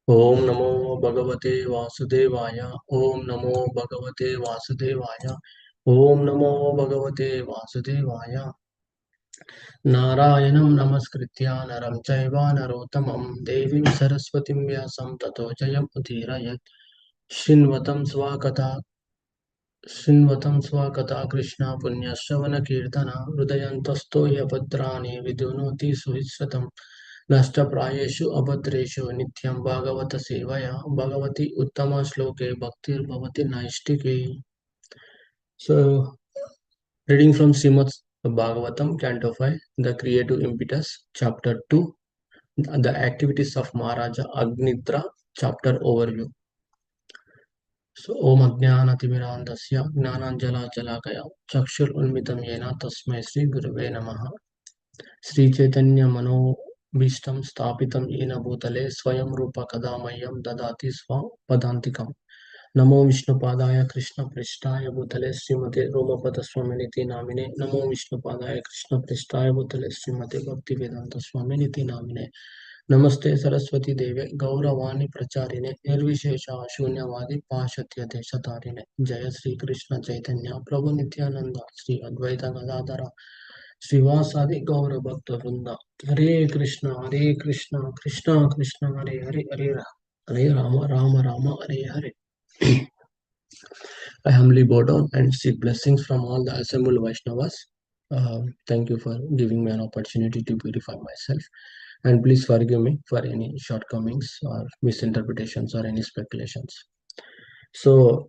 ओम नमो भगवते वासुदेवाय। ओम नमो भगवते वासुदेवाय। ओम नमो भगवते वासुदेवाय। नारायणं नमस्कृत्य नरं चैव नरोत्तमं देवीं सरस्वतीं व्यासं ततो जयमुदीरयेत्। शृण्वतं स्वकथा शृण्वतं स्वकथा कृष्ण पुण्यश्रवणकीर्तन हृदयन्तस्थो ह्यभद्राणि विदुनोति सुविश्रुतं नष्टप्रायेषु अभद्रेषु नित्यं भागवत सेवया भगवति उत्तमश्लोके भक्तिर्भवति नैष्टिकी. So, reading from Srimad Bhagavatam, Canto 5, The Creative Impetus, Chapter 2, The Activities of Maharaja Agnitra, Chapter Overview. So, Om Ajnanatimirandasya Gnananjala Chakshur Unmitam Yena Tasmai Sri Gurave Namaha. Sri Chaitanya Mano Bhishtam Stapitam Yena Bhutale Swayam Rupa Kadamayam Dadati Swa Padantikam. नमो विष्णुपादाय कृष्ण पृष्ठाय भूतले श्रीमते रोमपद स्वामिनिति नामिने नमो विष्णुपादाय कृष्ण पृष्ठाय भूतले श्रीमते भक्ति वेदांत स्वामिनिति नामिने नमस्ते सरस्वती देवे गौरवाणी प्रचारिणे निर्विशेष शून्यवादी पाशत्य देशतारिणे जय श्री कृष्ण चैतन्य प्रभु नित्यानंद श्री अद्वैत गदाधर श्रीवासादि गौर भक्त वृंदा हरे Krishna Krishna Krishna Hare Hare Hare Ram Ram Ram Hare Hare. I humbly bow down and seek blessings from all the assembled Vaishnavas. Thank you for giving me an opportunity to purify myself. And please forgive me for any shortcomings or misinterpretations or any speculations. So,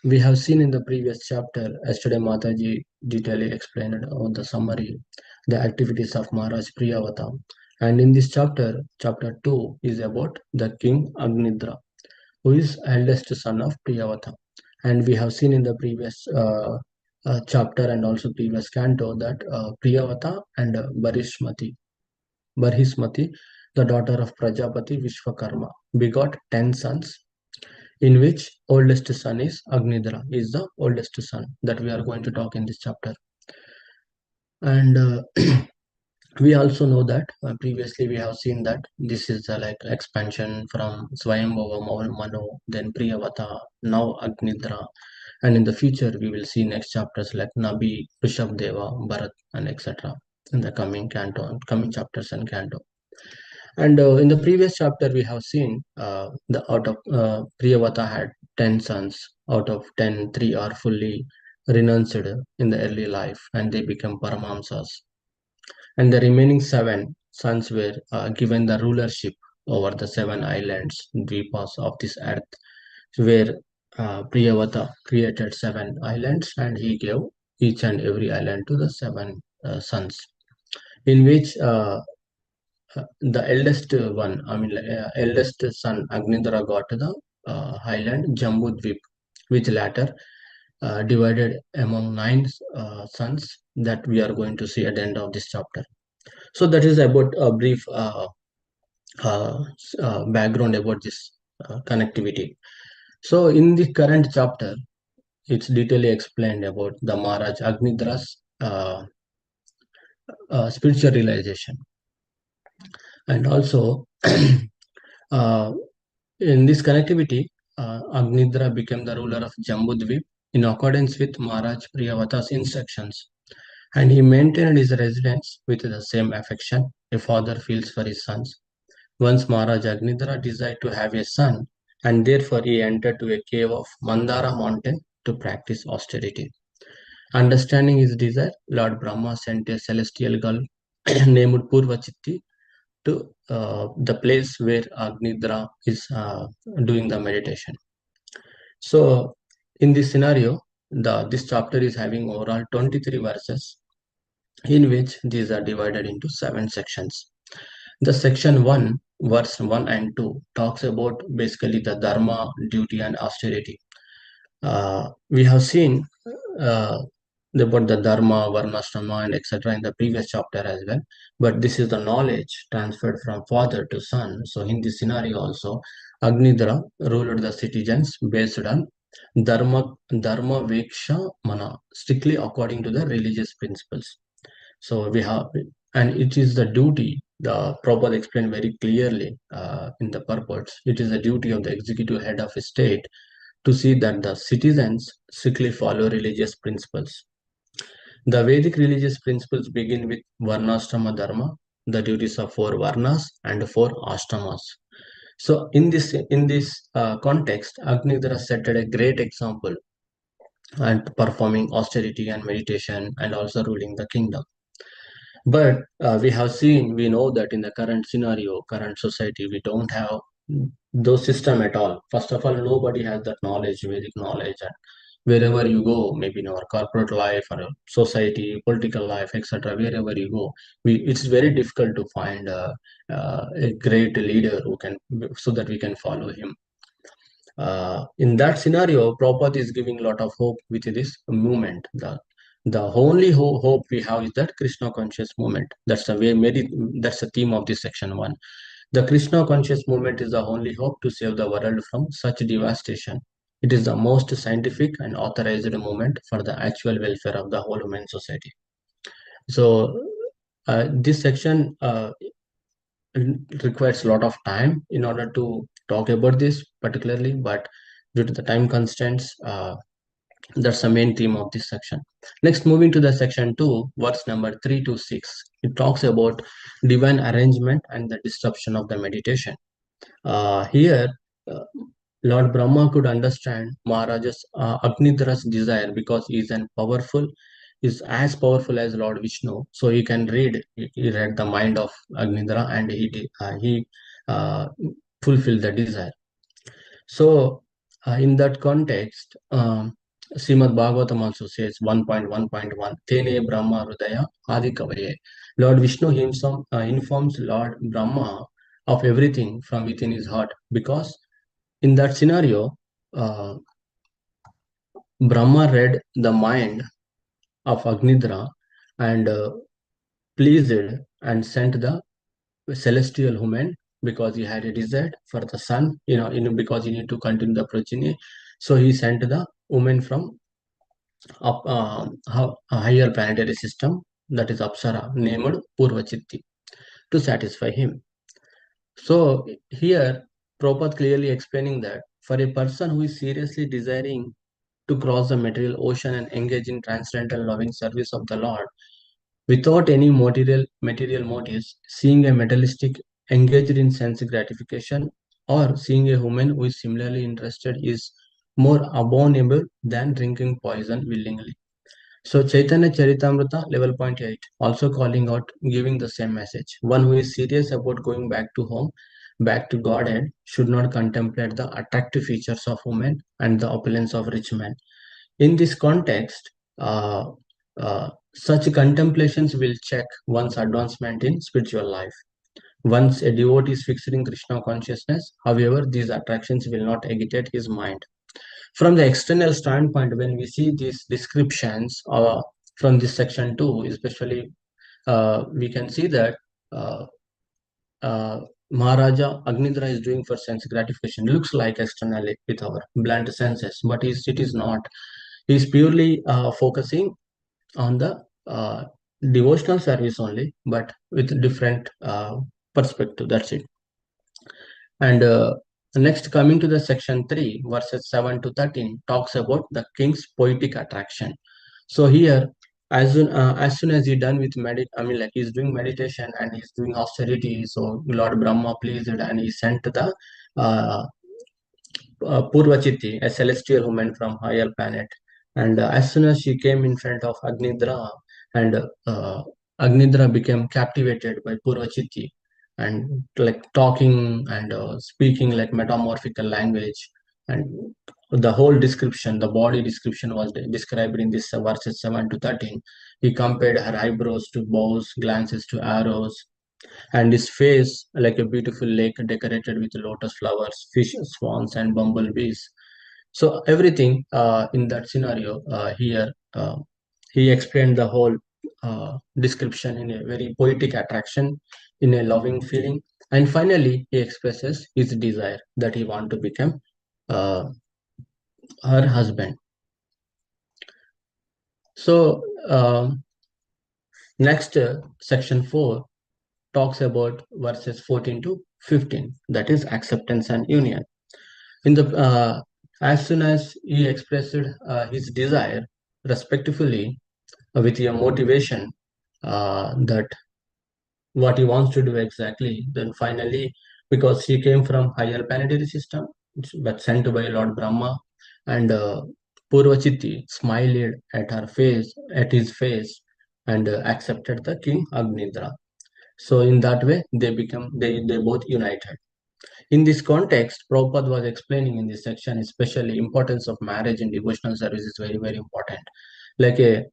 we have seen in the previous chapter, yesterday Mataji detailedly explained on the summary, the activities of Maharaj Priyavata. And in this chapter, chapter 2 is about the king Agnidra, who is eldest son of Priyavata. And we have seen in the previous chapter and also previous canto that Priyavata and Barhismati, the daughter of Prajapati Vishwakarma, begot 10 sons, in which oldest son is Agnidra, is the oldest son that we are going to talk in this chapter. And we also know that previously we have seen that this is like expansion from Swayambhava Manu, then Priyavata, now Agnidra, and in the future we will see next chapters like Nabi, Rishabdeva, Bharat, and etc. in the coming chapters and canto. And in the previous chapter we have seen the out of Priyavata had 10 sons. Out of 10, 3 are fully renounced in the early life and they become Paramamsas, and the remaining 7 sons were given the rulership over the 7 islands, dvipas of this earth, where Priyavata created 7 islands and he gave each and every island to the 7 sons, in which the eldest one, eldest son Agnindra got the island Jambudvip, which later divided among 9 sons that we are going to see at the end of this chapter. So that is about a brief background about this connectivity. So in the current chapter, it's detailedly explained about the Maharaj Agnidra's spiritual realization. And also, in this connectivity, Agnidra became the ruler of Jambudvip in accordance with Maharaj Priyavata's instructions. And he maintained his residence with the same affection a father feels for his sons. Once Maharaj Agnidra desired to have a son, and therefore he entered to a cave of Mandara mountain to practice austerity. Understanding his desire, Lord Brahma sent a celestial girl named Purvachitti to the place where Agnidra is doing the meditation. So, in this scenario, this chapter is having overall 23 verses, in which these are divided into 7 sections. The section 1, verse 1 and 2 talks about basically the dharma, duty, and austerity. We have seen about the dharma, varnashrama, and etc. in the previous chapter as well. But this is the knowledge transferred from father to son. So in this scenario also, Agnidra ruled the citizens based on dharma veksha mana, strictly according to the religious principles. So we have, and it is the duty The Prabhupada explained very clearly in the purports. It is the duty of the executive head of a state to see that the citizens strictly follow religious principles. The Vedic religious principles begin with Varnashrama Dharma, the duties of four Varnas and four Ashtamas. So, in this context, Agnidhara set a great example and performing austerity and meditation and also ruling the kingdom. But we know that in the current scenario, current society, we don't have those system at all. First of all, nobody has that knowledge, Vedic knowledge, and wherever you go, maybe in our corporate life or society, political life, etc., wherever you go, it's very difficult to find a great leader who can, so that we can follow him. In that scenario, Prabhupada is giving a lot of hope with this movement. The only hope we have is that Krishna conscious movement. That's the theme of this section one. The Krishna conscious movement is the only hope to save the world from such devastation. It is the most scientific and authorized movement for the actual welfare of the whole human society. So this section requires a lot of time in order to talk about this particularly, but due to the time constraints, that's the main theme of this section. Next, moving to the section 2, verse number 3 to 6, it talks about divine arrangement and the disruption of the meditation. Here, uh, Lord Brahma could understand Maharaja's Agnidra's desire because he is as powerful as Lord Vishnu. So he read the mind of Agnidra, and he uh, fulfilled the desire. So, in that context, Srimad Bhagavatam also says 1.1.1, Tene Brahma Hridaya Adi Kavaye. Lord Vishnu himself informs Lord Brahma of everything from within his heart, because in that scenario, uh, Brahma read the mind of Agnidra and pleased and sent the celestial human, because he had a desire for the son, because he need to continue the progeny. So he sent the woman from a higher planetary system, that is Apsara, named Purvachitti, to satisfy him. So here, Prabhupada clearly explaining that for a person who is seriously desiring to cross the material ocean and engage in transcendental loving service of the Lord, without any material motives, seeing a materialistic engaged in sense gratification, or seeing a woman who is similarly interested is more abominable than drinking poison willingly. So Chaitanya Charitamrita level point 8 also calling out, giving the same message. One who is serious about going back to home, back to Godhead, should not contemplate the attractive features of women and the opulence of rich men. In this context, such contemplations will check one's advancement in spiritual life. Once a devotee is fixed in Krishna consciousness, however, these attractions will not agitate his mind. From the external standpoint, when we see these descriptions from this section 2, especially, we can see that uh, Maharaja Agnidra is doing for sense gratification. Looks like externally with our blunt senses, but it is not. He is purely focusing on the devotional service only, but with different perspective. That's it. And next, coming to the section 3, verses 7 to 13, talks about the king's poetic attraction. So here, as soon as he done with like he's doing meditation and he's doing austerity, so Lord Brahma pleased and he sent the uh, Purvachiti, a celestial woman from higher planet. And as soon as she came in front of Agnidra, and Agnidra became captivated by Purvachiti, and like talking and speaking like metamorphical language. And the whole description, the body description was described in this verses 7 to 13. He compared her eyebrows to bows, glances to arrows, and his face like a beautiful lake decorated with lotus flowers, fish, swans, and bumblebees. So everything in that scenario here, he explained the whole description in a very poetic attraction, in a loving feeling, and finally he expresses his desire that he want to become uh, her husband. So next, section 4. talks about verses 14 to 15, that is acceptance and union. In the as soon as he expressed his desire respectfully with a motivation that what he wants to do exactly, then finally, because he came from higher planetary system, but sent by Lord Brahma, and Purvachiti smiled at her face, at his face, and accepted the king Agnidra. So in that way, they both united. In this context, Prabhupada was explaining in this section, especially importance of marriage and devotional service is very, very important. Like a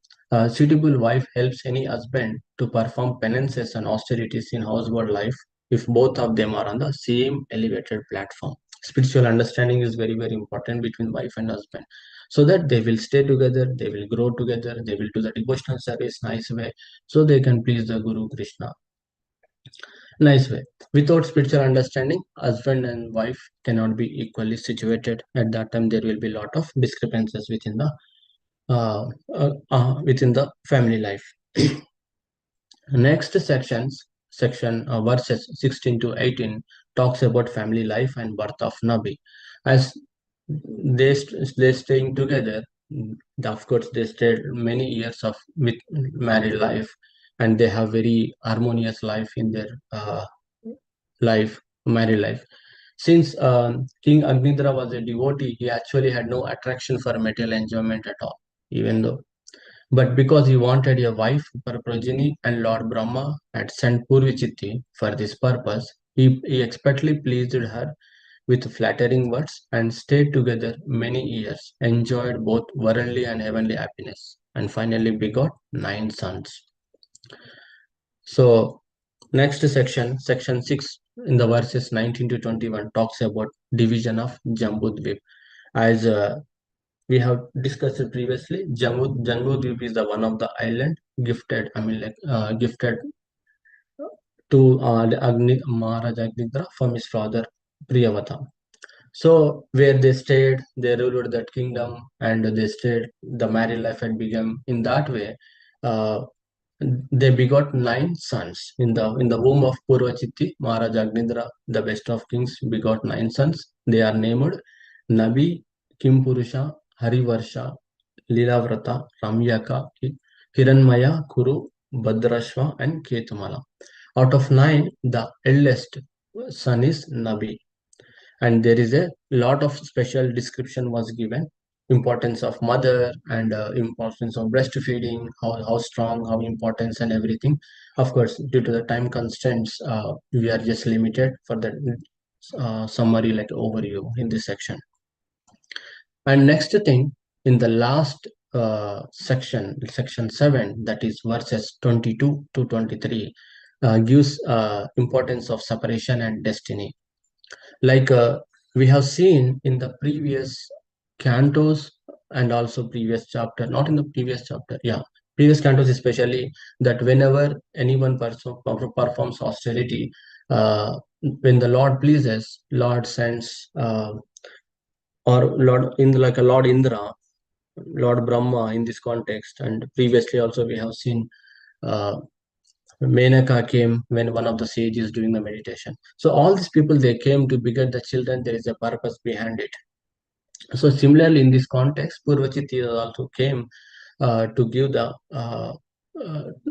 suitable wife helps any husband to perform penances and austerities in household life if both of them are on the same elevated platform. Spiritual understanding is very, very important between wife and husband, so that they will stay together, they will grow together, they will do the devotional service nice way, so they can please the Guru Krishna nice way. Without spiritual understanding, husband and wife cannot be equally situated. At that time, there will be a lot of discrepancies within the family life. Next section verses 16 to 18 talks about family life and birth of Nabi. As they staying together, of course they stayed many years of with married life, and they have very harmonious life in their life, married life. Since King Agnidra was a devotee, he actually had no attraction for material enjoyment at all, even though. But because he wanted a wife for progeny and Lord Brahma had sent Purvichiti for this purpose, he expertly pleased her with flattering words and stayed together many years, enjoyed both worldly and heavenly happiness, and finally begot 9 sons. So, next section 6, in the verses 19 to 21, talks about division of Jambudvip. As we have discussed it previously, Jambudvip is the one of the island gifted, gifted to the Maharaj Agnidra from his father Priyavata. So where they stayed, they ruled that kingdom, and they stayed. The married life had begun. In that way, uh, they begot 9 sons in the womb of Purvachiti. Maharaj Agnindra, the best of kings, begot 9 sons. They are named Nabi, Kimpurusha, Harivarsha, Lilavrata, Ramyaka, Hiranmaya, Kuru, Bhadrashva, and Ketumala. Out of 9, the eldest son is Nabi, and there is a lot of special description was given, importance of mother, and importance of breastfeeding, how strong, how importance, and everything. Of course, due to the time constraints, we are just limited for the summary, like overview in this section. And next thing, in the last section 7, that is verses 22 to 23, gives importance of separation and destiny. Like we have seen in the previous cantos and also previous chapter, not in the previous chapter, yeah, previous cantos especially, that whenever anyone performs austerity, when the Lord pleases, Lord sends, or Lord in like a Lord Indra, Lord Brahma in this context, and previously also we have seen uh, Menaka came when one of the sages is doing the meditation. So all these people, they came to beget the children. There is a purpose behind it. So similarly, in this context, Purvachiti also came to give the uh,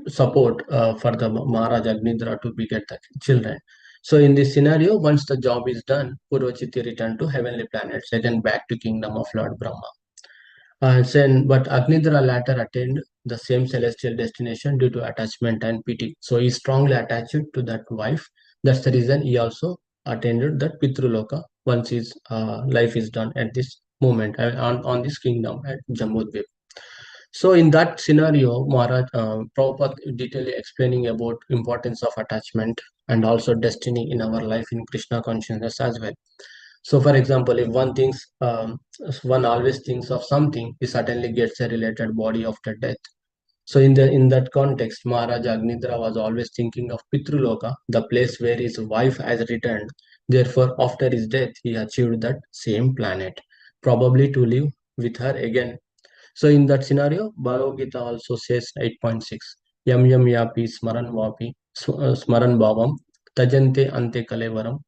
support for the Maharaj Agnidra to beget the children. So in this scenario, once the job is done, Purvachiti returned to heavenly planets, again back to kingdom of Lord Brahma. But Agnidra later attained the same celestial destination due to attachment and pity. So he strongly attached to that wife. That's the reason he also attained that Pitruloka once his life is done at this moment, on this kingdom at Jambudvip. So in that scenario, Maharaj Prabhupada detailing explaining about importance of attachment and also destiny in our life in Krishna consciousness as well. So, for example, if one always thinks of something, he certainly gets a related body after death. So, in that context, Maharaja Agnidra was always thinking of Pitruloka, the place where his wife has returned. Therefore, after his death, he achieved that same planet, probably to live with her again. So, in that scenario, Bhagavad Gita also says 8.6, Yam Yam Yapi Smaran Vapi Smaran Bhavam, Tajante Ante Kalevaram,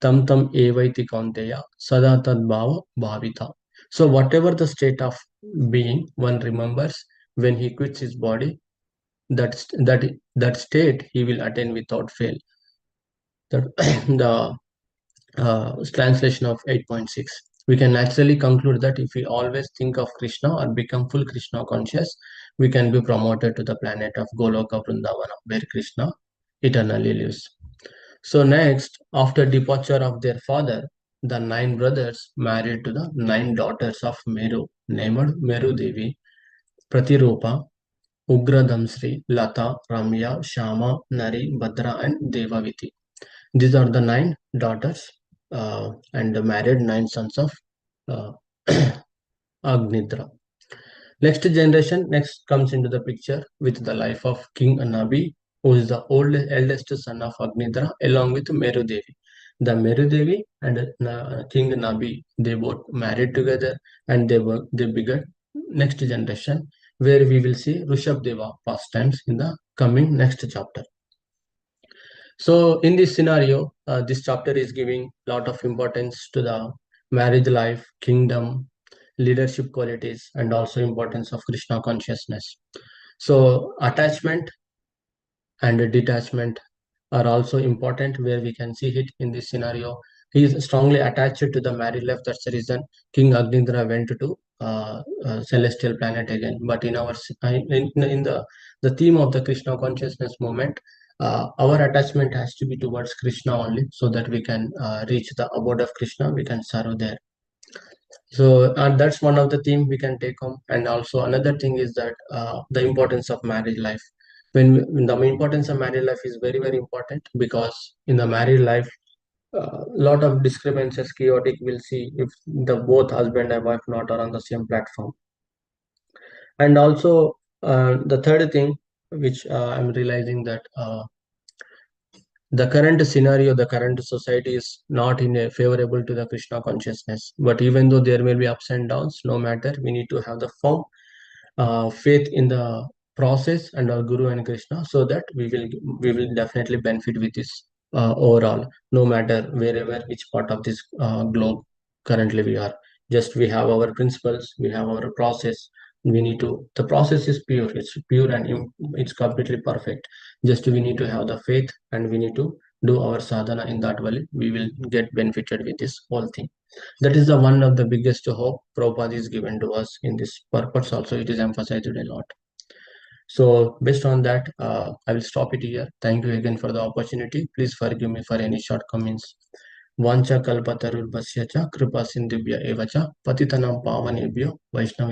Tam Tam Evaiti Kaunteya, Sada Tad Bhava Bhavita. So, whatever the state of being one remembers when he quits his body, that state he will attain without fail. That the translation of 8.6. We can naturally conclude that if we always think of Krishna or become full Krishna conscious, we can be promoted to the planet of Goloka Vrindavana, where Krishna eternally lives. So next, after departure of their father, the 9 brothers married to the 9 daughters of Meru, named Meru Devi, Pratirupa, Ugradamsri, Lata, Ramya, Shama, Nari, Bhadra, and Devaviti. These are the 9 daughters and married 9 sons of uh, Agnitra. Next generation next comes into the picture with the life of King Anabi, who is the eldest son of Agnitra, along with Meru Devi. The Meru Devi and King Nabi, they both married together, and they begot next generation, where we will see Rishabh Deva pastimes in the coming next chapter. So in this scenario, this chapter is giving a lot of importance to the marriage life, kingdom, leadership qualities, and also importance of Krishna consciousness. So attachment and detachment are also important, where we can see it in this scenario. He is strongly attached to the married life. That's the reason King Agnindra went to celestial planet again. But in our in the theme of the Krishna consciousness movement, our attachment has to be towards Krishna only, so that we can reach the abode of Krishna. We can serve there. So that's one of the theme we can take home. And also another thing is that the importance of marriage life. When the importance of married life is very very important, because in the married life, lot of discrepancies, chaotic. We'll see if the both husband and wife not are on the same platform. And also the third thing, which I'm realizing that the current scenario, the current society is not in a favorable to the Krishna consciousness. But even though there may be ups and downs, no matter, we need to have the firm faith in the process and our Guru and Krishna, so that we will definitely benefit with this overall, no matter wherever which part of this globe currently we are. Just we have our principles, we have our process. We need to. The process is pure. It's pure and it's completely perfect. Just we need to have the faith, and we need to do our sadhana in that way. We will get benefited with this whole thing. That is the one of the biggest hope Prabhupada is given to us in this purpose. Also, it is emphasized a lot. So, based on that, I will stop it here. Thank you again for the opportunity. Please forgive me for any shortcomings. Vancha kalpatarulbhasya cha kripa sindhubhya evacha patitanam pavanebhyo vaishnav